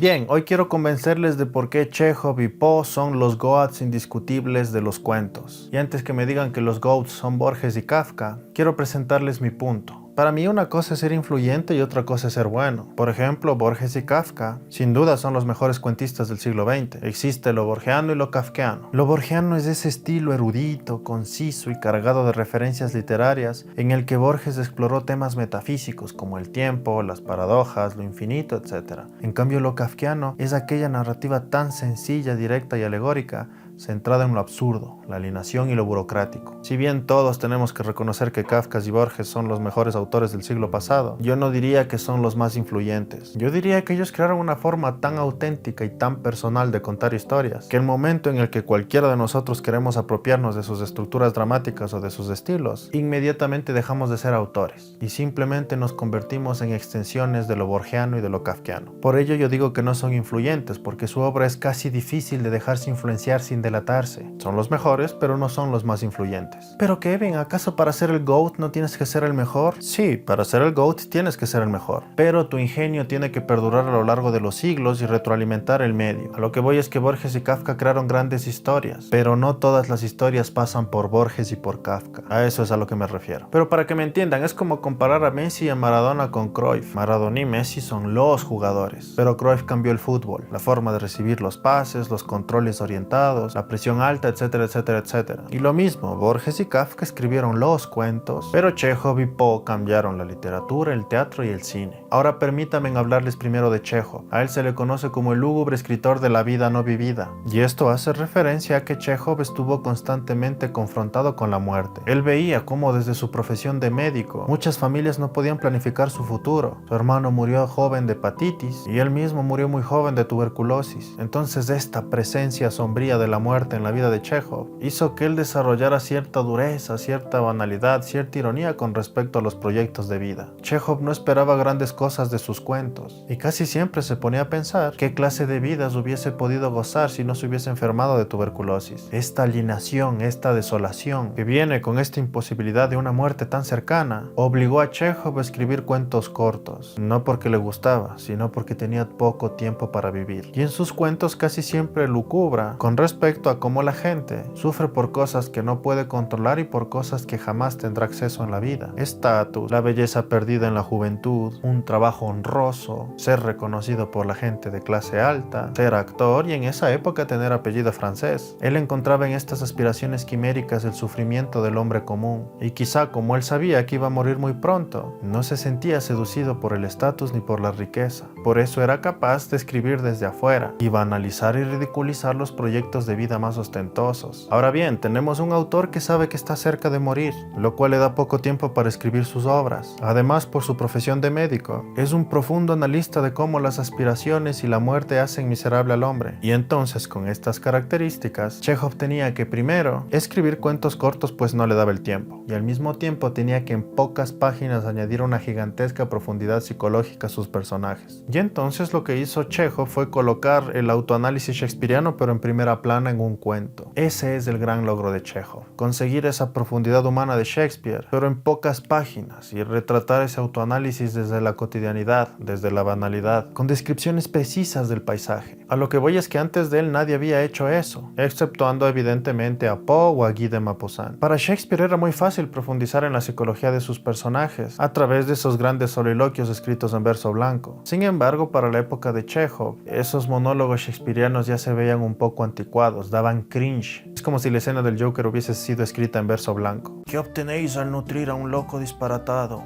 Bien, hoy quiero convencerles de por qué Chekhov y Poe son los GOATs indiscutibles de los cuentos. Y antes que me digan que los GOATs son Borges y Kafka, quiero presentarles mi punto. Para mí una cosa es ser influyente y otra cosa es ser bueno. Por ejemplo, Borges y Kafka, sin duda son los mejores cuentistas del siglo XX. Existe lo borgiano y lo kafkiano. Lo borgiano es ese estilo erudito, conciso y cargado de referencias literarias en el que Borges exploró temas metafísicos como el tiempo, las paradojas, lo infinito, etc. En cambio, lo kafkiano es aquella narrativa tan sencilla, directa y alegórica, centrada en lo absurdo, la alienación y lo burocrático. Si bien todos tenemos que reconocer que Kafka y Borges son los mejores autores del siglo pasado, yo no diría que son los más influyentes. Yo diría que ellos crearon una forma tan auténtica y tan personal de contar historias, que el momento en el que cualquiera de nosotros queremos apropiarnos de sus estructuras dramáticas o de sus estilos, inmediatamente dejamos de ser autores y simplemente nos convertimos en extensiones de lo borgiano y de lo kafkiano. Por ello yo digo que no son influyentes, porque su obra es casi difícil de dejarse influenciar sin delatarse. Son los mejores, pero no son los más influyentes. Pero Kevin, ¿acaso para ser el GOAT no tienes que ser el mejor? Sí, para ser el GOAT tienes que ser el mejor. Pero tu ingenio tiene que perdurar a lo largo de los siglos y retroalimentar el medio. A lo que voy es que Borges y Kafka crearon grandes historias, pero no todas las historias pasan por Borges y por Kafka. A eso es a lo que me refiero. Pero para que me entiendan, es como comparar a Messi y a Maradona con Cruyff. Maradona y Messi son los jugadores, pero Cruyff cambió el fútbol, la forma de recibir los pases, los controles orientados, la presión alta, etcétera, etcétera, etcétera. Y lo mismo, Borges y Kafka escribieron los cuentos, pero Chekhov y Poe cambiaron la literatura, el teatro y el cine. Ahora permítanme hablarles primero de Chekhov. A él se le conoce como el lúgubre escritor de la vida no vivida, y esto hace referencia a que Chekhov estuvo constantemente confrontado con la muerte. Él veía cómo desde su profesión de médico, muchas familias no podían planificar su futuro. Su hermano murió joven de hepatitis, y él mismo murió muy joven de tuberculosis. Entonces esta presencia sombría de la muerte en la vida de Chekhov hizo que él desarrollara cierta dureza, cierta banalidad, cierta ironía con respecto a los proyectos de vida. Chekhov no esperaba grandes cosas de sus cuentos y casi siempre se ponía a pensar qué clase de vidas hubiese podido gozar si no se hubiese enfermado de tuberculosis. Esta alienación, esta desolación que viene con esta imposibilidad de una muerte tan cercana, obligó a Chekhov a escribir cuentos cortos, no porque le gustaba, sino porque tenía poco tiempo para vivir. Y en sus cuentos casi siempre lucubra con respecto a cómo la gente sufre por cosas que no puede controlar y por cosas que jamás tendrá acceso en la vida. Estatus, la belleza perdida en la juventud, un trabajo honroso, ser reconocido por la gente de clase alta, ser actor y en esa época tener apellido francés. Él encontraba en estas aspiraciones quiméricas el sufrimiento del hombre común y quizá como él sabía que iba a morir muy pronto, no se sentía seducido por el estatus ni por la riqueza. Por eso era capaz de escribir desde afuera y banalizar y ridiculizar los proyectos de vida más ostentosos. Ahora bien, tenemos un autor que sabe que está cerca de morir, lo cual le da poco tiempo para escribir sus obras. Además, por su profesión de médico, es un profundo analista de cómo las aspiraciones y la muerte hacen miserable al hombre. Y entonces, con estas características, Chekhov tenía que primero escribir cuentos cortos pues no le daba el tiempo, y al mismo tiempo tenía que en pocas páginas añadir una gigantesca profundidad psicológica a sus personajes. Y entonces lo que hizo Chekhov fue colocar el autoanálisis shakespeariano pero en primera plana en un cuento. Ese es el gran logro de Chekhov, conseguir esa profundidad humana de Shakespeare, pero en pocas páginas, y retratar ese autoanálisis desde la cotidianidad, desde la banalidad, con descripciones precisas del paisaje. A lo que voy es que antes de él nadie había hecho eso, exceptuando evidentemente a Poe o a Guy de Maupassant. Para Shakespeare era muy fácil profundizar en la psicología de sus personajes a través de esos grandes soliloquios escritos en verso blanco. Sin embargo, para la época de Chekhov, esos monólogos shakespearianos ya se veían un poco anticuados, daban cringe. Es como si la escena del Joker hubiese sido escrita en verso blanco. ¿Qué obtenéis al nutrir a un loco disparatado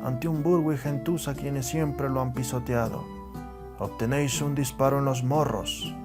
ante un burgo y gentuza quienes siempre lo han pisoteado? Obtenéis un disparo en los morros.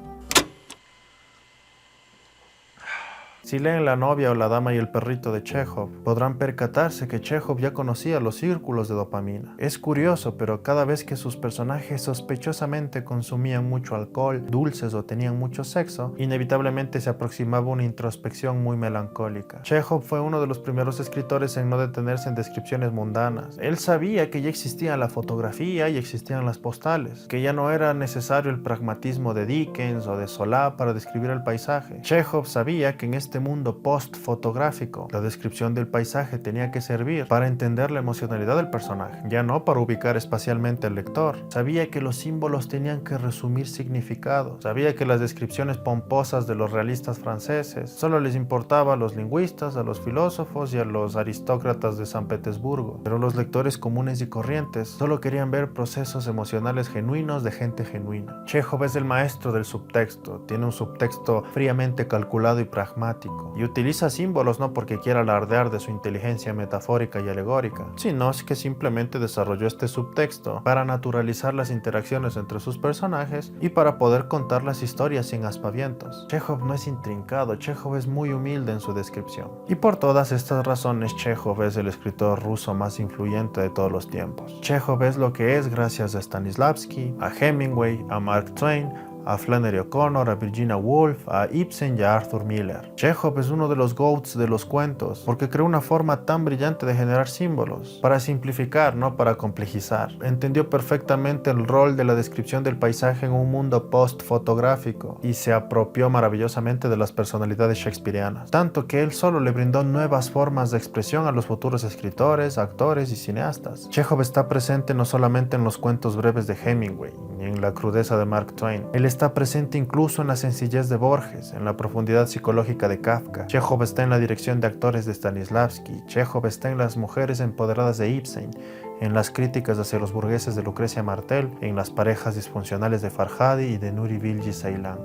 Si leen La novia o La dama y el perrito de Chekhov, podrán percatarse que Chekhov ya conocía los círculos de dopamina. Es curioso, pero cada vez que sus personajes sospechosamente consumían mucho alcohol, dulces o tenían mucho sexo, inevitablemente se aproximaba una introspección muy melancólica. Chekhov fue uno de los primeros escritores en no detenerse en descripciones mundanas. Él sabía que ya existía la fotografía y existían las postales, que ya no era necesario el pragmatismo de Dickens o de Solá para describir el paisaje. Chekhov sabía que en este este mundo post-fotográfico, la descripción del paisaje tenía que servir para entender la emocionalidad del personaje, ya no para ubicar espacialmente al lector. Sabía que los símbolos tenían que resumir significados, sabía que las descripciones pomposas de los realistas franceses solo les importaba a los lingüistas, a los filósofos y a los aristócratas de San Petersburgo, pero los lectores comunes y corrientes solo querían ver procesos emocionales genuinos de gente genuina. Chekhov es el maestro del subtexto, tiene un subtexto fríamente calculado y pragmático, y utiliza símbolos no porque quiera alardear de su inteligencia metafórica y alegórica, sino que simplemente desarrolló este subtexto para naturalizar las interacciones entre sus personajes y para poder contar las historias sin aspavientos. Chekhov no es intrincado, Chekhov es muy humilde en su descripción. Y por todas estas razones, Chekhov es el escritor ruso más influyente de todos los tiempos. Chekhov es lo que es gracias a Stanislavski, a Hemingway, a Mark Twain, a Flannery O'Connor, a Virginia Woolf, a Ibsen y a Arthur Miller. Chekhov es uno de los GOATs de los cuentos porque creó una forma tan brillante de generar símbolos, para simplificar, no para complejizar. Entendió perfectamente el rol de la descripción del paisaje en un mundo post-fotográfico y se apropió maravillosamente de las personalidades shakespearianas, tanto que él solo le brindó nuevas formas de expresión a los futuros escritores, actores y cineastas. Chekhov está presente no solamente en los cuentos breves de Hemingway, ni en la crudeza de Mark Twain. Él está presente incluso en la sencillez de Borges, en la profundidad psicológica de Kafka. Chekhov está en la dirección de actores de Stanislavski. Chekhov está en las mujeres empoderadas de Ibsen, en las críticas hacia los burgueses de Lucrecia Martel, en las parejas disfuncionales de Farhadi y de Nuri Bilge Ceylan.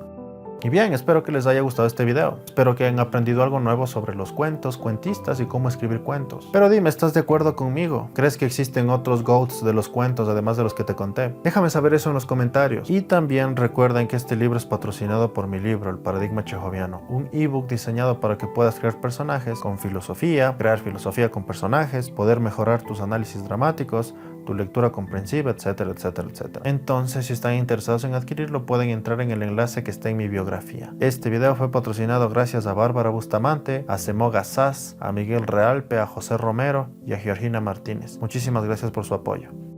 Y bien, espero que les haya gustado este video. Espero que hayan aprendido algo nuevo sobre los cuentos, cuentistas y cómo escribir cuentos. Pero dime, ¿estás de acuerdo conmigo? ¿Crees que existen otros GOATs de los cuentos además de los que te conté? Déjame saber eso en los comentarios. Y también recuerden que este libro es patrocinado por mi libro, El Paradigma Chekhoviano, un ebook diseñado para que puedas crear personajes con filosofía, crear filosofía con personajes, poder mejorar tus análisis dramáticos, tu lectura comprensiva, etcétera, etcétera, etcétera. Entonces, si están interesados en adquirirlo, pueden entrar en el enlace que está en mi biografía. Este video fue patrocinado gracias a Bárbara Bustamante, a Semoga Sass, a Miguel Realpe, a José Romero y a Georgina Martínez. Muchísimas gracias por su apoyo.